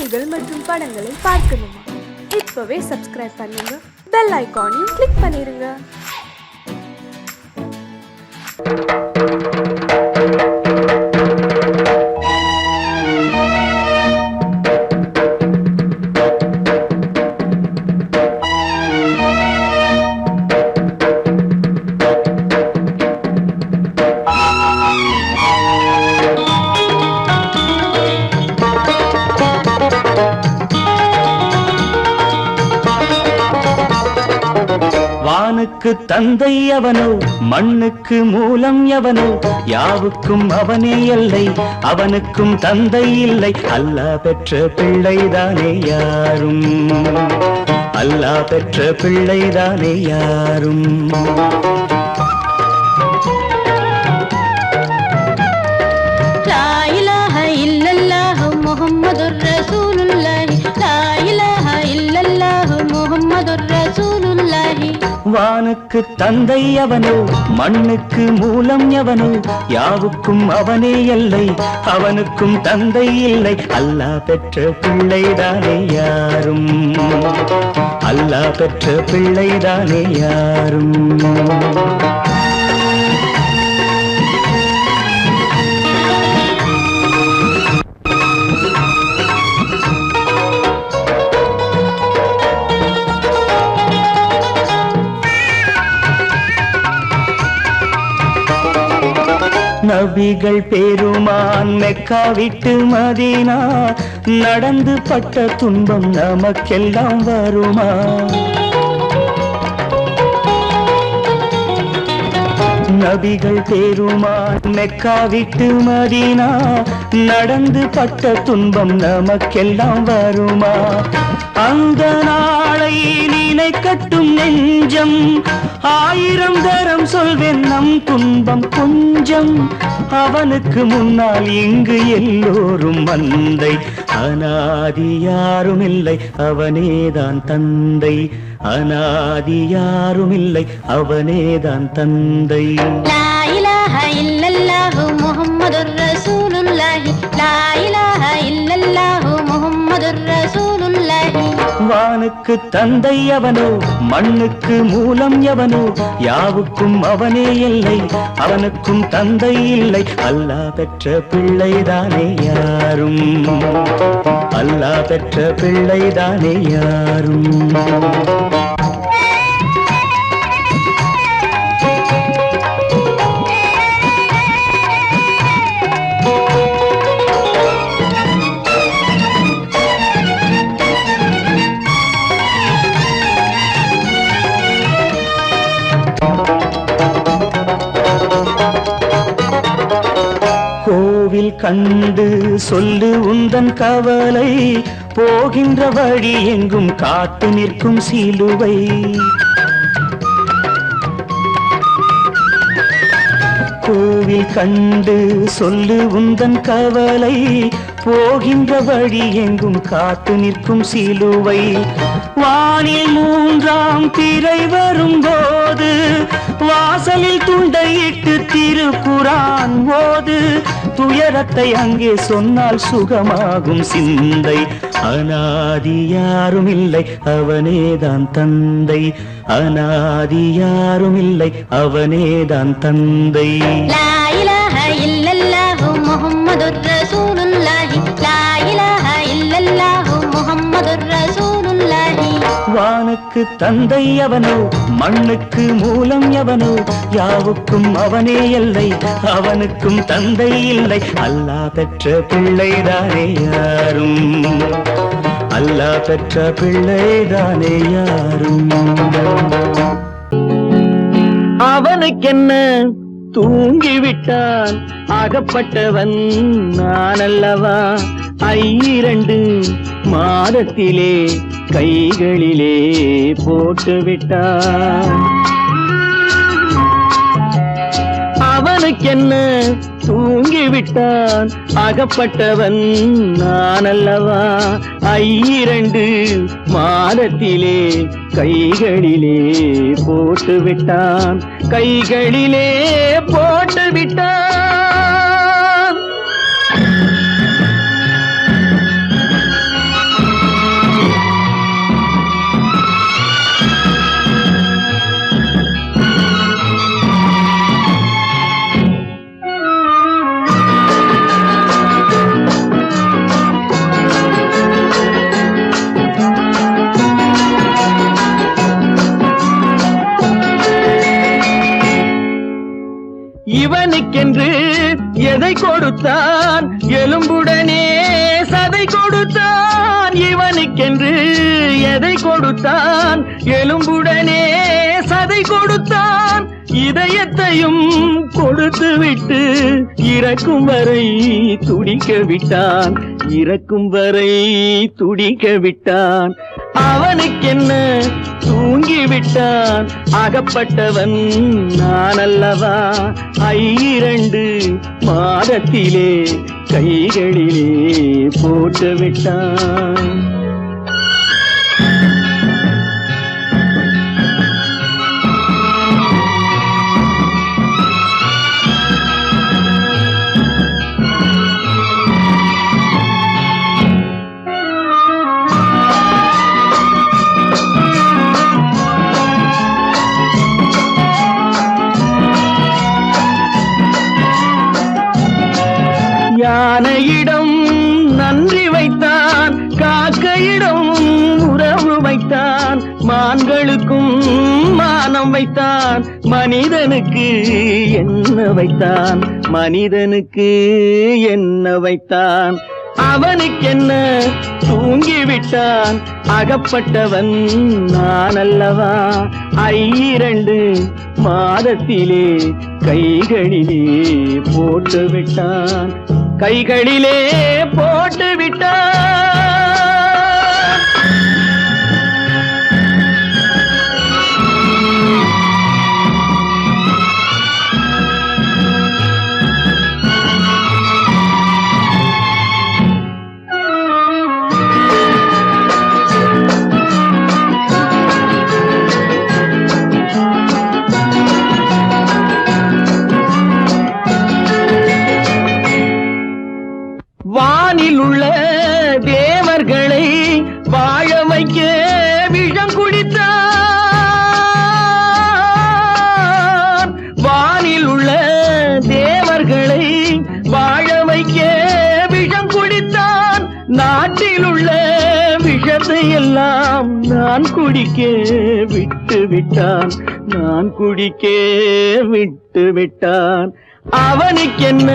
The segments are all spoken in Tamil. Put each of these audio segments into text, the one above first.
செய்திகள் மற்றும் படங்களை பார்க்கணுமா? இப்பவே சப்ஸ்கிரைப் பண்ணுங்க, பெல் ஐகானையும் கிளிக் பண்ணிருங்க. வானுக்கு தந்தை அவனோ, மண்ணுக்கு மூலம் எவனோ, யாவுக்கும் அவனே எல்லை, அவனுக்கும் தந்தை இல்லை. அல்லாஹ் பெற்ற பிள்ளைதானே யாரும், அல்லாஹ் பெற்ற பிள்ளைதானே யாரும். லா இலாஹ இல்லல்லாஹ் முஹம்மதுர் ரசூலுல்லாஹ், லா இலாஹ இல்லல்லாஹ் முஹம்மதுர் ரசூலுல்லாஹ். வானுக்கு தந்தை அவனோ, மண்ணுக்கு மூலம் எவனோ, யாவுக்கும் அவனே எல்லை, அவனுக்கும் தந்தை இல்லை. அல்லாஹ் பெற்ற பிள்ளைதானே யாரும், அல்லாஹ் பெற்ற பிள்ளைதானே யாரும். நபிகள் பெருமான் மெக்கா விட்டு மதீனா நடந்து பட்ட துன்பம் நமக்கெல்லாம் வருமா? நபிகள் பெருமான் மெக்கா விட்டு மதீனா நடந்து பட்ட துன்பம் நமக்கெல்லாம் வருமா? அந்த நாளை நினைக்கட்டும் நெஞ்சம், ஆயிரம் தரம் சொல்வேன் நம் துன்பம் கொஞ்சம். அவனுக்கு முன்னால் இங்கு எல்லோரும் மந்தை, அநாதி யாரும் இல்லை அவனேதான் தந்தை, அநாதி யாரும் இல்லை அவனேதான் தந்தை. லா இலாஹ இல்லல்லாஹ் முஹம்மதுர் ரசூலுல்லாஹ், லா இலாஹ இல்லல்லாஹ் முஹம்மதுர் ரசூலுல்லாஹ். வானுக்கு தந்தை அவனோ, மண்ணுக்கு மூலம் எவனோ, யாவுக்கும் அவனே எல்லை, அவனுக்கும் தந்தை இல்லை. அல்லாஹ் பெற்ற பிள்ளைதானே யாரும், அல்லாஹ் பெற்ற பிள்ளைதானே யாரும். கோவில் கண்டு சொல்லு உந்தன் கவலை, போகின்ற வழி எங்கும் காத்து நிற்கும் சிலுவை. கோவில் கண்டு சொல்லு உந்தன் கவலை, போகின்ற வழி எங்கும் காத்து நிற்கும் சிலுவை. வானில் மூன்றாம் பிறை வரும்போது, வாசலில் துண்டையிட்டு திருக்குரான் ஓது. துயரத்தை அங்கே சொன்னால் சுகமாகும் சிந்தை, அநாதி யாரும் இல்லை அவனேதான் தந்தை, அநாதி யாரும் இல்லை அவனேதான் தந்தை. லா இலாஹ இல்லல்லாஹ் முஹம்மதுர் ரசூலுல்லாஹ், லா இலாஹ இல்லல்லாஹ் முஹம்மதுர் ரசூலுல்லாஹ். வானுக்கு தந்தை அவனோ, மண்ணுக்கு மூலம் எவனோ, யாவுக்கும் அவனே எல்லை, அவனுக்கும் தந்தை இல்லை. அல்லாஹ் பெற்ற பிள்ளைதானே யாரும், அல்லாஹ் பெற்ற பிள்ளைதானே யாரும். அவனுக்கென்ன தூங்கிவிட்டான், அகப்பட்டவன் நான் அல்லவா? 2 மாதத்திலே கைகளிலே போட்டுவிட்டான். அவனுக்கென்ன தூங்கிவிட்டான், அகப்பட்டவன் நான் அல்லவா? 2 மாதத்திலே கைகளிலே போட்டுவிட்டான், கைகளிலே போட்டுவிட்டான். அவனுக்கென்று எதை கொடுத்தான் எலும்புடனே சதை கொடுத்தான் இவனுக்கென்று எதை கொடுத்தான் எலும்புடனே சதை கொடுத்தான் இதயத்தையும் கொடுத்து விட்டு இறக்கும் வரை துடிக்க விட்டான் இறக்கும் வரை துடிக்க விட்டான் அவனுக்கென்ன தூங்கி விட்டான் அகப்பட்டவன் நான் அல்லவா 2 மாதத்திலே கைகளிலே போட்டு விட்டான் யானையிடம் நன்றி வைத்தான் காக்கையிடம் உறவு வைத்தான் மான்களுக்கும் மானம் வைத்தான் மனிதனுக்கு என்ன வைத்தான் மனிதனுக்கு என்ன வைத்தான் அவனுக்கென்ன தூங்கி விட்டான் அகப்பட்டவன் நான் அல்லவா 2 மாதத்திலே கைகளிலே போட்டு விட்டான் கைகளிலே போட்டு விட்டான் வானில் உள்ள தேவர்களை வாழ வைக்க விஷம் குடித்தான் வானில் உள்ள தேவர்களை வாழ வைக்க விஷம் குடித்தான் நாட்டில் உள்ள விஷத்தை எல்லாம் நான் குடிக்க விட்டு விட்டான் நான் குடிக்க விட்டு விட்டான் அவனுக்கென்ன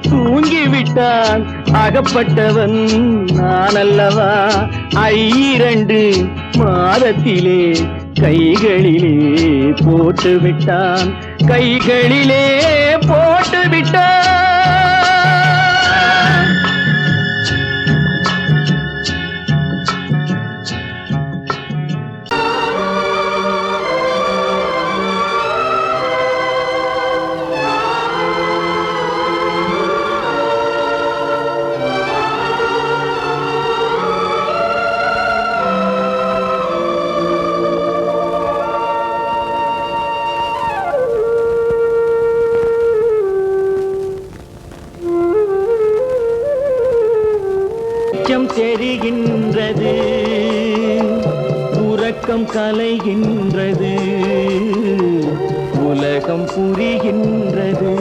தூங்கி விட்டான் அகப்பட்டவன் நான் அல்லவா 2 மாதத்திலே கைகளிலே போட்டு விட்டான் கைகளிலே போட்டு விட்டான் தெரிகின்றது உறக்கம் கலைகின்றது உலகம் புரிகின்றது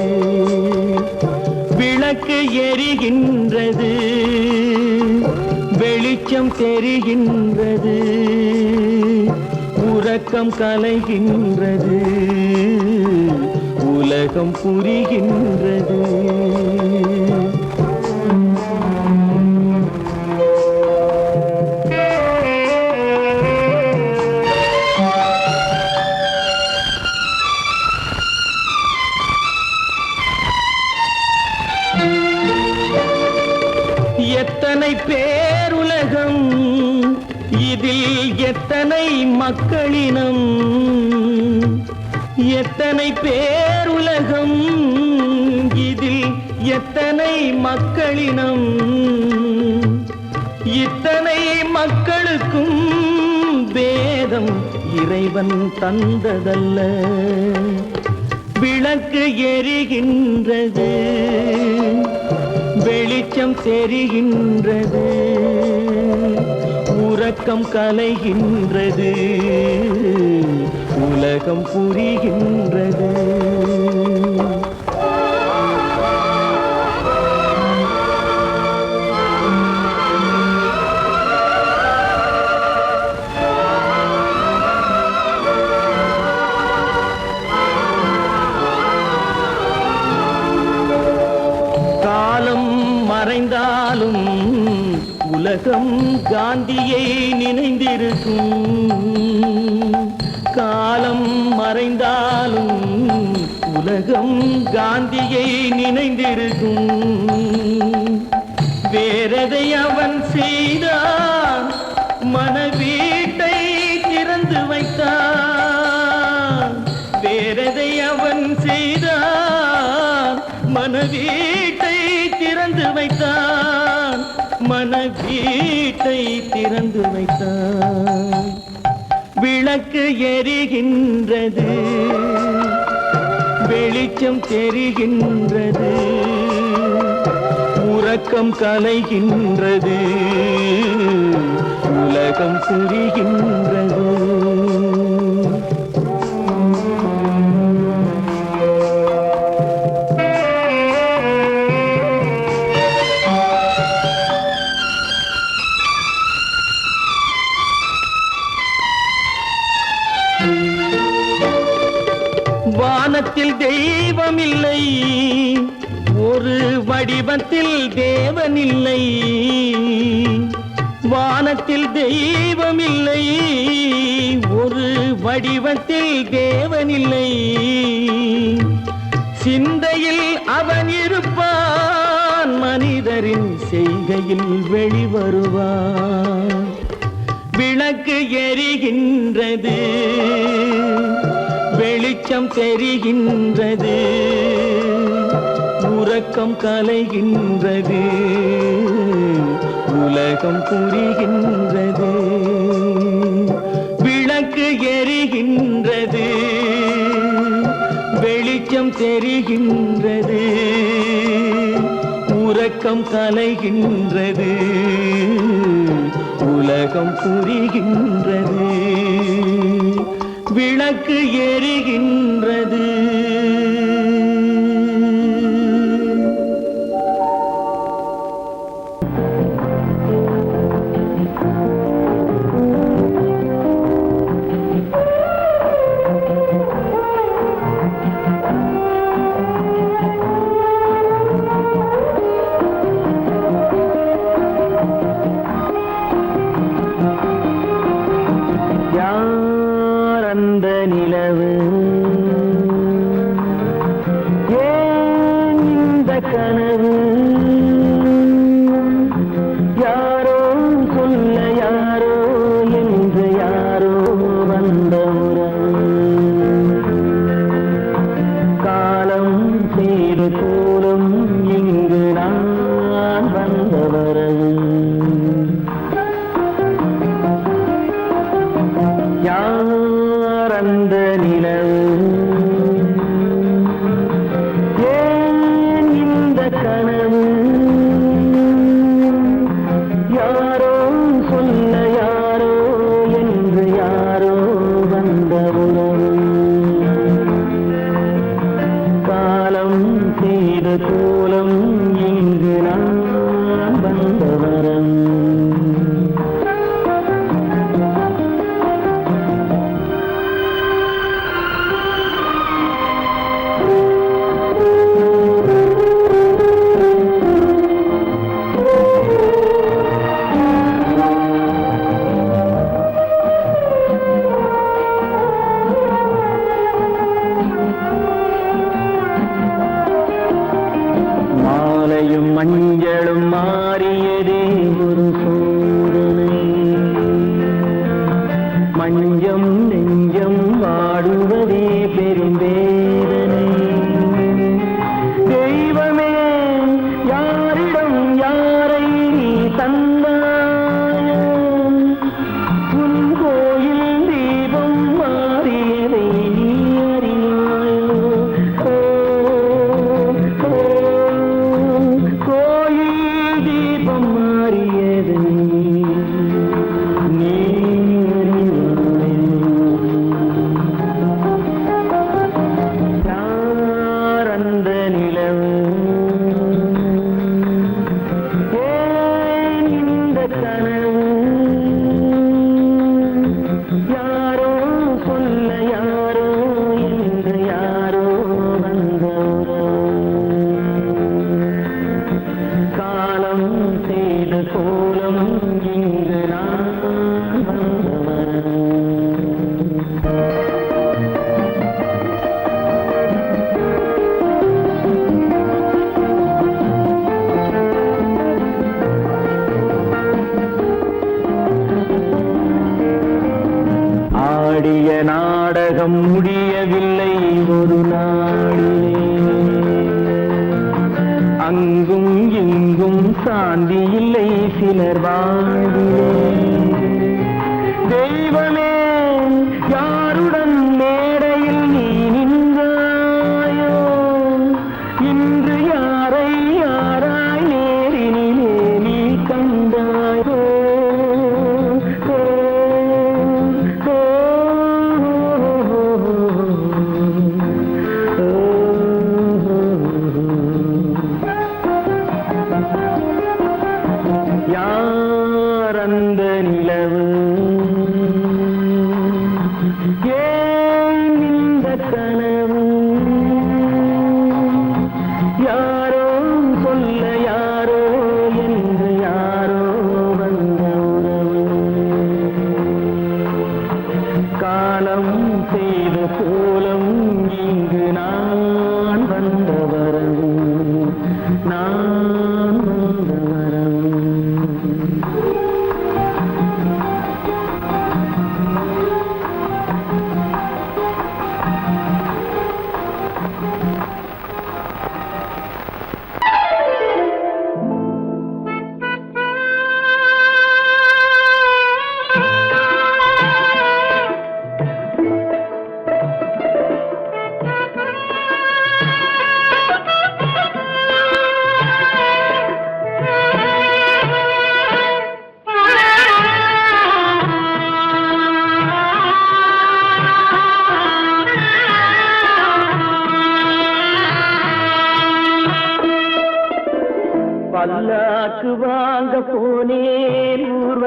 விளக்கு எரிகின்றது வெளிச்சம் தெரிகின்றது உறக்கம் கலைகின்றது உலகம் புரிகின்றது எத்தனை பேருலகம் இதில் எத்தனை மக்களினம் எத்தனை பேருலகம் இதில் எத்தனை மக்களினம் இத்தனை மக்களுக்கும் வேதம் இறைவன் தந்ததல்ல விளக்கு எரிகின்றது வெளிச்சம் தெரிகின்றது உறக்கம் கலைகின்றது உலகம் புரிகின்றது உலகம் காந்தியை நினைந்திருக்கும். காலம் மறைந்தாலும் உலகம் காந்தியை நினைந்திருக்கும். வேறதை அவன் செய்தான், மனவீட்டை திறந்து வைத்தான். வேறதை அவன் செய்தான், மனவீட்டை திறந்து வைத்தான். மனவீட்டை திறந்து வைத்தான். விளக்கு எரிகின்றது, வெளிச்சம் தெரிகின்றது, உறக்கம் கலைகின்றது, உலகம் புரிகின்றது. வானத்தில் தெய்வமில்லை, ஒரு வடிவத்தில் தேவனில்லை. வானத்தில் தெய்வமில்லை, ஒரு வடிவத்தில் தேவனில்லை. சிந்தையில் அவன் இருப்பான், மனிதரின் செய்கையில் வெளிவருவான். விளக்கு எரிகின்றது, வெளிச்சம் தெரிகின்றது, உறக்கம் கலைகின்றது, உலகம் புரிகின்றது. விளக்கு எரிகின்றது, வெளிச்சம் தெரிகின்றது, உறக்கம் கலைகின்றது, உலகம் புரிகின்றது. விளக்கு எரிகின்றது. யார் அந்த நிலவு,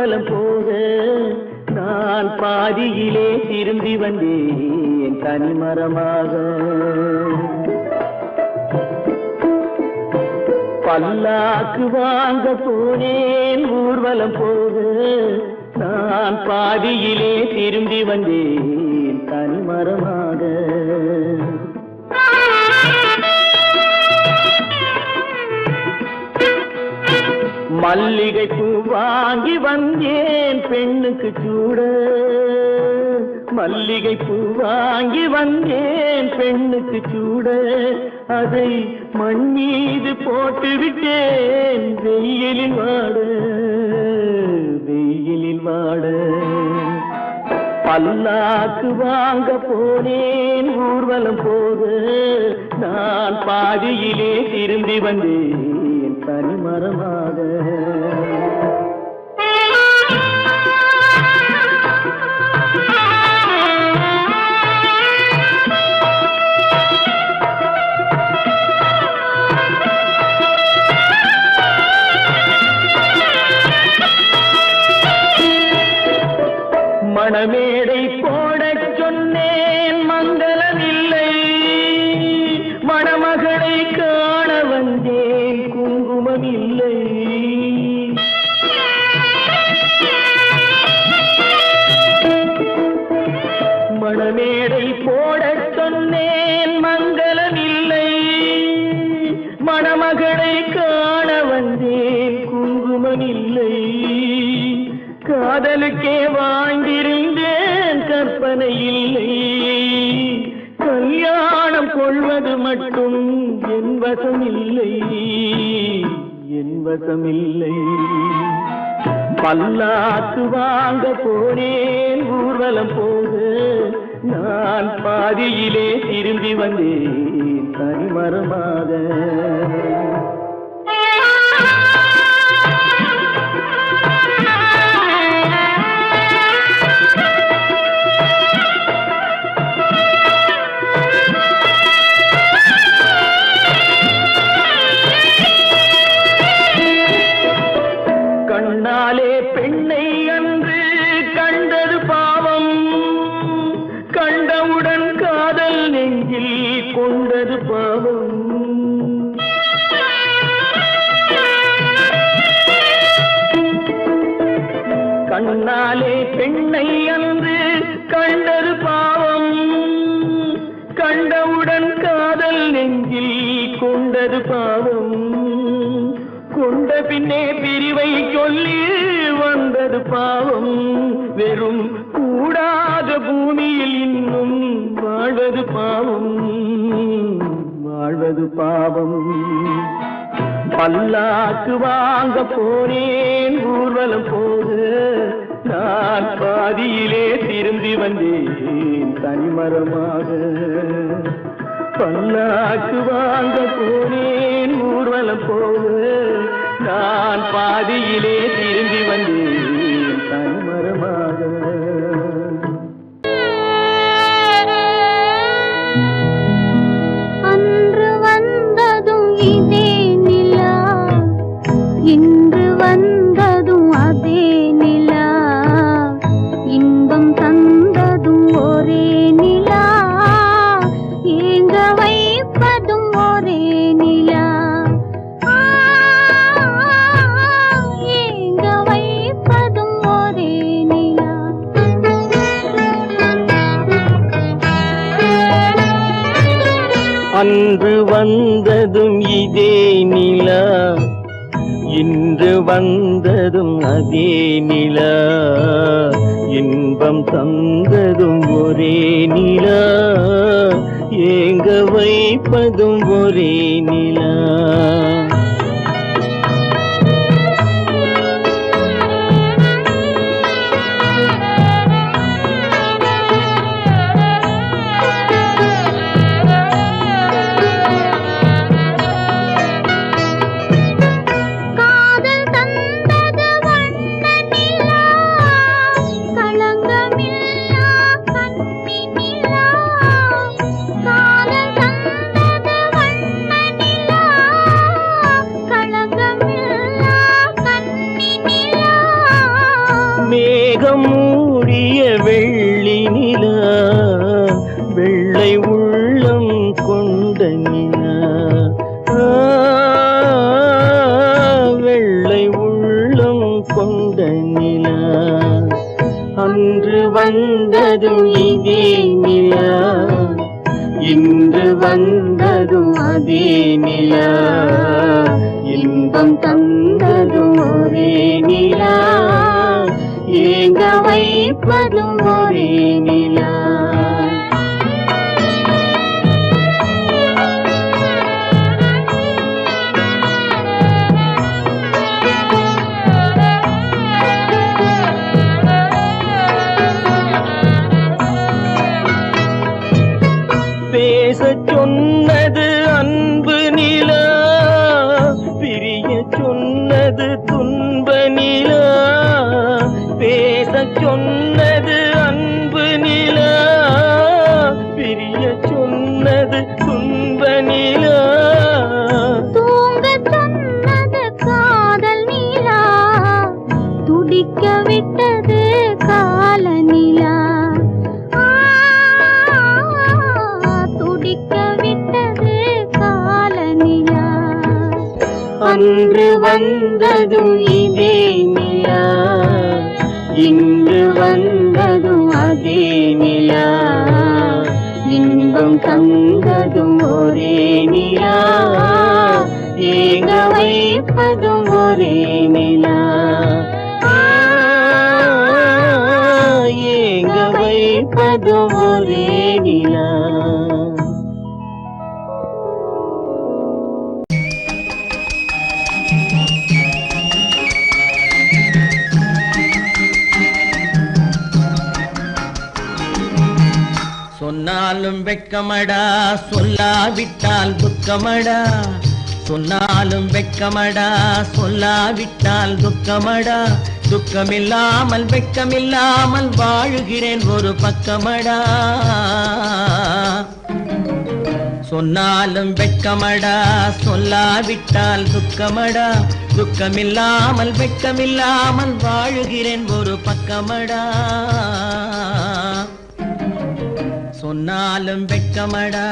ஊர்வலம் போக நான் பாதியிலே திரும்பி வந்தேன் தனிமரமாக. பல்லாக்கு வாங்க போனேன் ஊர்வலம் போக நான் பாதியிலே திரும்பி வந்தேன் தனிமரமாக. மல்லிகை பூ வாங்கி வந்தேன் பெண்ணுக்கு சூட. மல்லிகை பூ வாங்கி வந்தேன் பெண்ணுக்கு சூட. அதை மண் மீது போட்டு விட்டேன் வெயிலில் வாட. வெயிலில் வாட பல்லாக்கு வாங்க போனேன் ஊர்வலம் போக நான் பாதியிலே திரும்பி வந்தேன் தனிமரமாக. மணமேடை போடச் சொன்னேன் மங்களமில்லை. மணமகளை காண வந்தேன் குங்குமமில்லை. மணமேடை போடச் சொன்னேன் மங்களமில்லை. மணமகளை காண வந்தேன் குங்குமமில்லை. காதலுக்கே வாழ்ந்திருந்தேன் கற்பனை இல்லை. கல்யாணம் கொள்வது மட்டும் என் வசமில்லை. என் வசமில்லை. பல்லாக்கு வாங்க போனேன் ஊர்வலம் போக நான் பாதியிலே திரும்பி வந்தேன் தனிமரமாக. கண்ணாலே பெண்ணை அன்று கண்டது பாவம். கண்டவுடன் காதல் நெஞ்சில் கொண்டது பாவம். கண்ணாலே பெண்ணை அன்று கண்டது பாவம். கண்டவுடன் காதல் நெஞ்சில் கொண்டது பாவம். கொண்ட பின்னே பிரிவை சொல்லி வந்தது பாவம். வெறும் கூடாத பூமியில் இன்னும் வாழ்வது பாவம். வாழ்வது பாவம். பல்லாக்கு வாங்க போனேன் ஊர்வலம் போக நான் பாதியிலே திரும்பி வந்தேன் தனிமரமாக. பல்லாக்கு வாங்க போனேன் ஊர்வலம் போக நான் பாதியிலே திரும்பி வந்தேன் தனிமரமாக. அன்று வந்ததும் இதே நிலா, இன்று வந்ததும் அதே நிலா. இன்பம் தந்ததும் ஒரே நிலா, ஏங்க வைப்பதும் ஒரே நிலா. ஏங்க வைப்பதும் ஒரே நிலா. அன்று வந்ததும் இதே நிலா, இன்று வந்ததும் அதே நிலா. இன்பம் தந்ததும் ஒரே நிலா, ஏங்க வைப்பதும் ஒரே நிலா. காதல் தந்தது வண்ண நிலா, களங்கமில்லா கன்னி நிலா. காதல் தந்தது வண்ண நிலா, மேகம் மூடிய வெள்ளி நிலா வெள்ளை உள்ளம் கொண்ட நிலா வெள்ளை உள்ளம் கொண்ட நிலா அன்று வந்ததும் இதே நிலா இன்று வந்ததும் அதே நிலா இன்பம் தந்ததும் ஒரே நிலா ஏங்க வைப்பதும் ஒரே நிலா பேசச் சொன்னது அன்பு நிலா பிரிய சொன்னது துன்ப நிலா பேசச் சொன்னது அன்பு நிலா பிரிய சொன்னது துன்ப நிலா தூங்கச் சொன்னது காதல் நிலா துடிக்க விட்டது கால நிலா துடிக்க விட்டது கால நிலா அன்று வந்ததும் இதே நிலா இன்று வந்ததும் அதே நிலா இன்பம் தந்ததும் ஒரே நிலா ஏங்க வைப்பதும் ஒரே நிலா ஏங்க வைப்பதும் ஒரே நிலா சொன்னாலும் வெட்கமடா சொல்லாவிட்டால் துக்கமடா சொன்னாலும் வெட்கமடா சொல்லாவிட்டால் துக்கமடா துக்கமில்லாமல் வெட்கமில்லாமல் வாழுகிறேன் ஒரு பக்கமடா சொன்னாலும் வெட்கமடா சொல்லாவிட்டால் துக்கமடா துக்கமில்லாமல் வெட்கமில்லாமல் வாழுகிறேன் ஒரு பக்கமடா சொன்னாலும் வெட்கமடா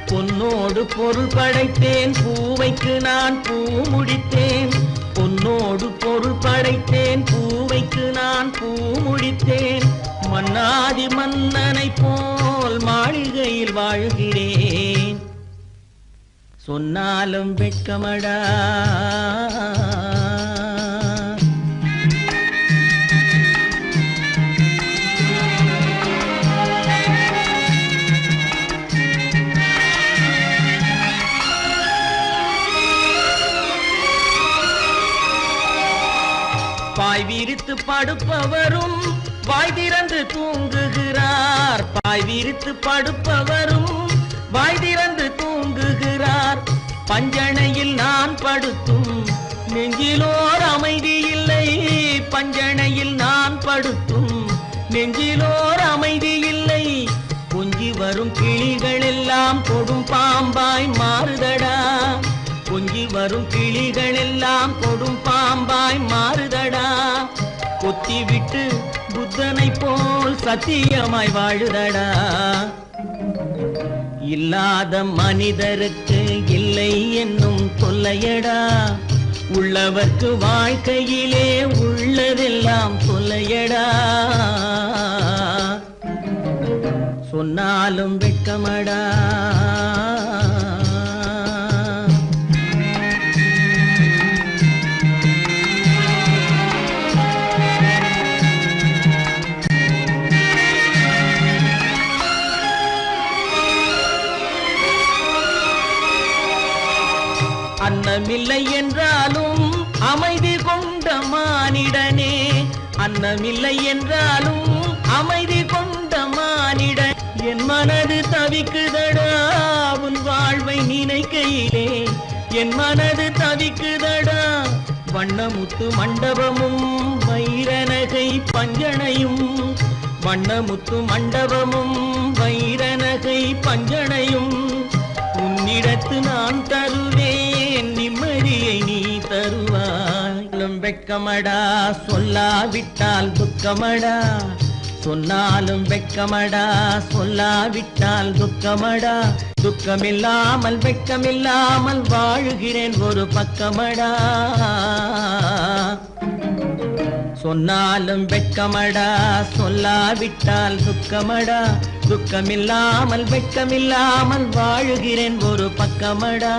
பொன்னோடு பொருள் படைத்தேன் பூவைக்கு நான் பூ முடித்தேன் பொன்னோடு பொருள் படைத்தேன் பூவைக்கு நான் பூ முடித்தேன் மன்னாதி மன்னனை போல் மாளிகையில் வாழ்கிறேன் சொன்னாலும் வெட்கமடா பாய் விரித்து படுப்பவரும் வாய் திறந்து தூங்குகிறார் பாய் விரித்து படுப்பவரும் வாய் திறந்து தூங்குகிறார் பஞ்சணையில் நான் படுத்தும் நெஞ்சிலோர் அமைதி இல்லை பஞ்சணையில் நான் படுத்தும் நெஞ்சிலோர் அமைதி இல்லை கொஞ்சி வரும் கிளிகள் எல்லாம் கொடும் பாம்பாய் மாறுதடா கொஞ்சி வரும் கிளிகள் எல்லாம் கொடும் பாம்பாய் மாறுதடா கொத்தி விட்டு புத்தனை போல் சத்தியமாய் வாழுதடா இல்லாத மனிதருக்கு இல்லை என்னும் தொல்லையடா உள்ளவர்க்கு வாழ்க்கையிலே உள்ளதெல்லாம் தொல்லையடா சொன்னாலும் வெட்கமடா அன்னமில்லை என்றாலும் அமைதி கொண்ட மானிடனே அன்னமில்லை என்றாலும் அமைதி கொண்ட மானிடன் என் மனது தவிக்குதடா உன் வாழ்வை நினைக்கையிலே என் மனது தவிக்குதடா வண்ணமுத்து மண்டபமும் வைரநகை பஞ்சனையும் வண்ணமுத்து மண்டபமும் வைரநகை பஞ்சனையும் உன்னிடத்து நான் தருவேன் நிம்மதியை நீ தருவாய் வெட்கமடா சொல்லாவிட்டால் துக்கமடா சொன்னாலும் வெட்கமடா சொல்லாவிட்டால் துக்கமடா துக்கமில்லாமல் வெட்கமில்லாமல் வாழுகிறேன் ஒரு பக்கமடா சொன்னாலும் வெட்கமடா சொல்லாவிட்டால் துக்கமடா துக்கமில்லாமல் வெட்கமில்லாமல் வாழுகிறேன் ஒரு பக்கமடா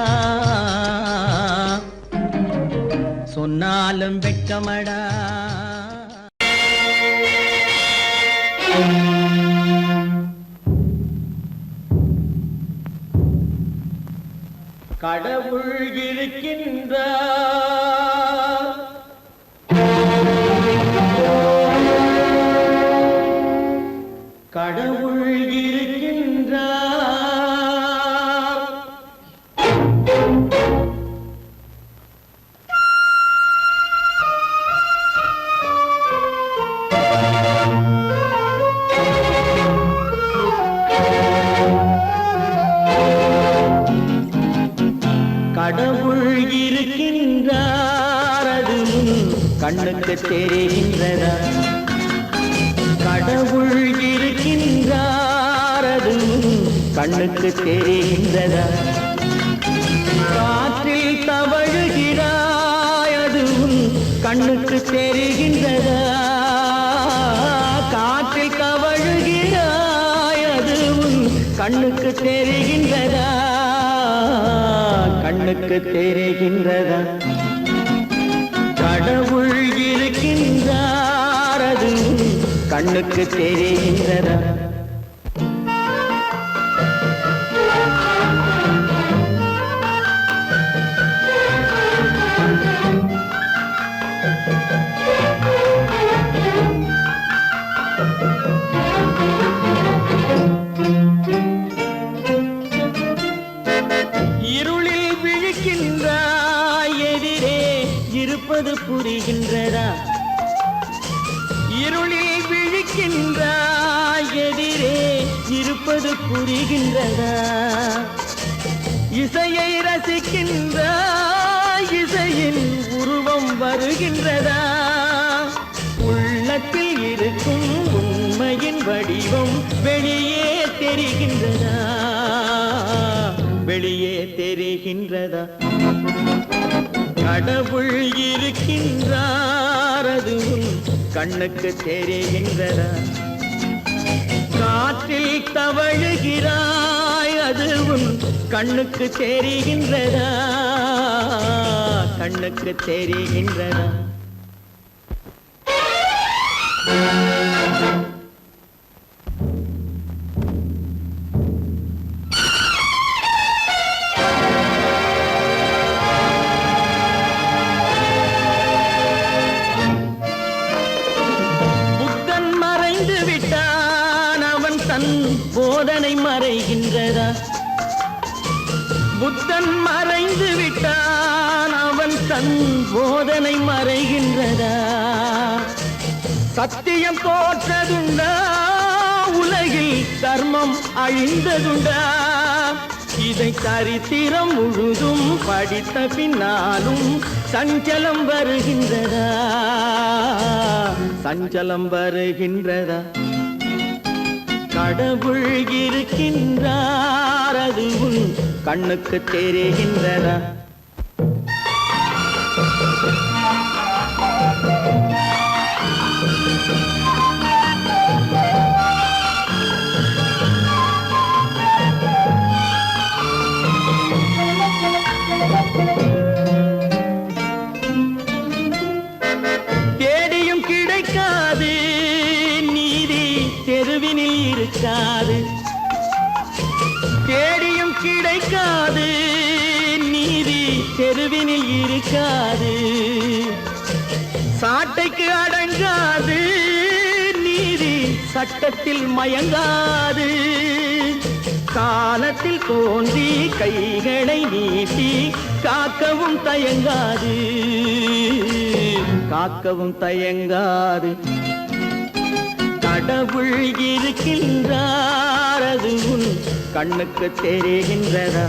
சொன்னாலும் வெட்கமடா கடவுள் இருக்கின்றார் கடவுள் இருக்கின்றார் கடவுள் இருக்கின்றார் அது கண்ணுக்கு தெரிகின்றதா கடவுள் இருக்கின்றார் அது கண்ணுக்கு தெரிகின்றதா காற்றில் தவழுகிறாய் அது கண்ணுக்கு தெரிகின்றதா காற்றில் தவழுகிறாய் அது கண்ணுக்கு தெரிகின்றதா கண்ணுக்கு தெரிகின்றதா கடவுள் இருக்கின்றார் அது கண்ணுக்கு தெரிகின்றதா இருப்பது புரிகின்றதா இருளில் விழிக்கின்றாய் எதிரே இருப்பது புரிகின்றதா இசையை ரசிக்கின்றாய் இசையின் உருவம் வருகின்றதா உள்ளத்தில் இருக்கும் உண்மையின் வடிவம் வெளியே தெரிகின்றதா வெளியே தெரிகின்றதா கடவுள் இருக்கின்றார் அது கண்ணுக்கு தெரிகின்றதா காற்றில் தவழுகிறாய் அது கண்ணுக்கு தெரிகின்றதா கண்ணுக்கு தெரிகின்றதா போதனை மறைகின்றதா புத்தன் மறைந்து விட்டான் அவன் தன் போதனை மறைகின்றதா சத்தியம் தோற்றதுண்டா உலகில் தர்மம் அழிந்ததுண்டா இதை சரித்திரம் முழுதும் படித்த பின்னாலும் சஞ்சலம் வருகின்றதா சஞ்சலம் வருகின்றதா கடவுள் இருக்கின்றார் அது கண்ணுக்கு தெரிகின்றதா தேடியும் கிடைக்காது நீதி தெருவினில் இருக்காது தேடியும் கிடைக்காது நீதி தெருவினில் இருக்காது சாட்டைக்கு அடங்காது நீதி சட்டத்தில் மயங்காது காலத்தில் தோன்றி கைகளை நீட்டி காக்கவும் தயங்காது, காக்கவும் தயங்காது. கடவுள் இருக்கின்றார், அது உன் கண்ணுக்கு தெரிகின்றதா?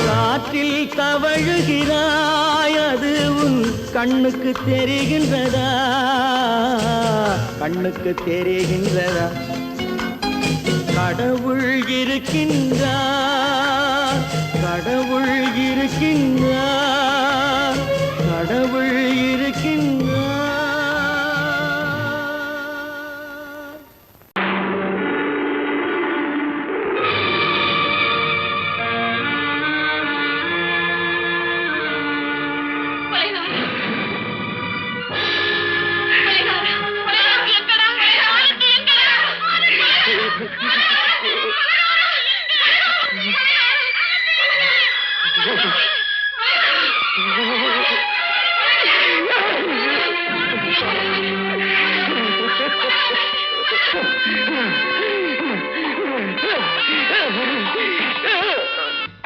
காற்றில் தவழுகிறாய், அது உன் கண்ணுக்கு தெரிகின்றதா? கண்ணுக்கு தெரிகின்றதா? கடவுள் இருக்கின்றார், கடவுள் இருக்கின்றார், கடவுள் இருக்கின்றார்.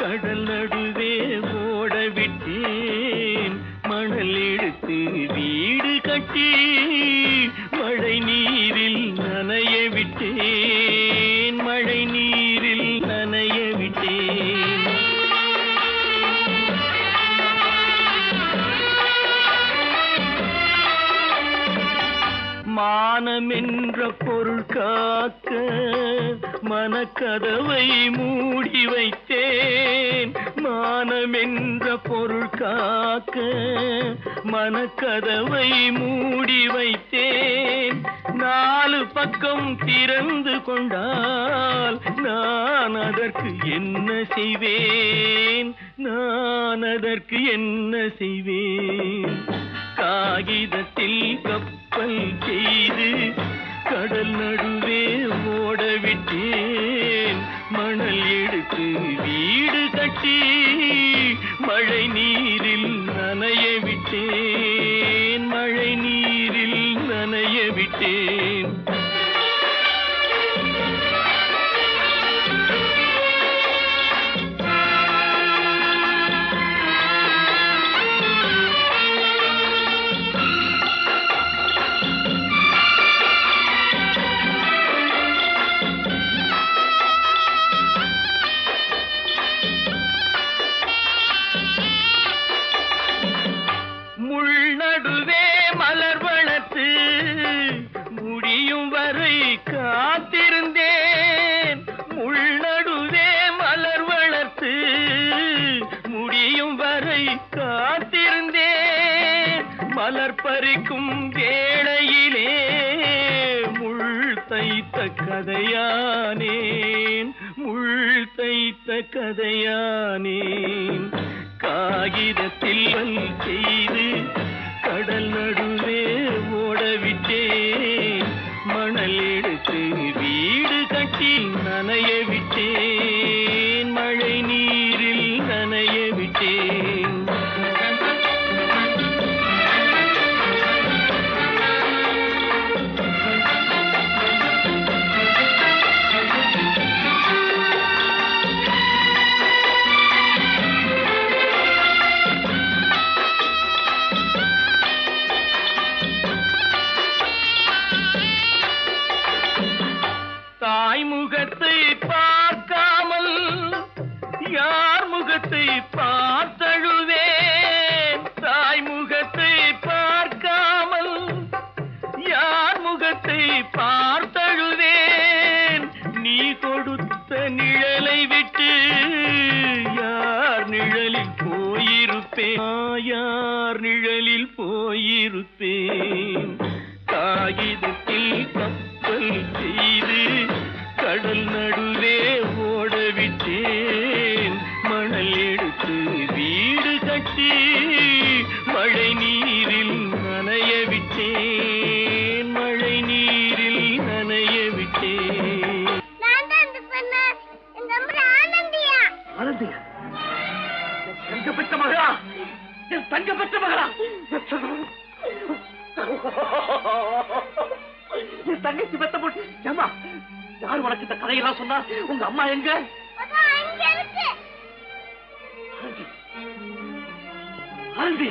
கடல் நடுவே ஓட விட்டேன், மணல் எடுத்து வீடு கட்டி மழை நீரில் நனைய விட்டேன், மழை நீரில் நனைய விட்டேன். மானம் என்ற பொருள் காக்க மனக்கதவை மூடி வைத்தேன், மானம் என்ற பொருள் காக்க மனக்கதவை மூடி வைத்தேன். 4 பக்கம் திறந்து கொண்டால் நான் அதற்கு என்ன செய்வேன், நான் அதற்கு என்ன செய்வேன்? காகிதத்தில் கப்பல் செய்து கடல் நடுவே ஓட விட்டேன், மணல் எடுத்து வீடு கட்டி மழை நீரில் நனைய விட்டேன், மழை நீரில் நனைய விட்டேன். நடுவே மலர் வளர்த்து முடியும் வரை காத்திருந்தேன், உள்நடுவே மலர் வளர்த்து முடியும் வரை காத்திருந்தேன். மலர் பறிக்கும் வேளையிலே முள் தைத்த கதையானேன், முள் தைத்த கதையானேன். காகிதத்தில் செய்து கடல் நடுவே ஓடவிட்டேன், மணல் எடுத்து வீடு கட்டி நனைய விட்டேன், மழை நீரில் நனைய விட்டேன். தாய் முகத்தை பார்க்காமல் யார் முகத்தை பார்த்தழுவேன், தாய் முகத்தை பார்க்காமல் யார் முகத்தை பார்த்தழுவேன். நீ கொடுத்த நிழலை விட்டு யார் நிழலில் போயிருப்பேன், யார் நிழலில் போயிருப்பேன். காகிதத்தில் கப்பல் செய்து கடல் நடுவே ஓடவிட்டேன், மணல் எடுத்து வீடு கட்டி மழை நீரில் நனைய விட்டேன், மழை நீரில் நனைய விட்டேன். ஆனந்தியா, தங்கப்பட்ட மகளா, என் தங்கப்பட்ட மகளா, என் தங்கச்சி பெத்த போட்டு ஏமா யார் உனக்கு இந்த கதையெல்லாம் சொன்னா? உங்க அம்மா எங்க? ஆனந்தி, ஆனந்தி,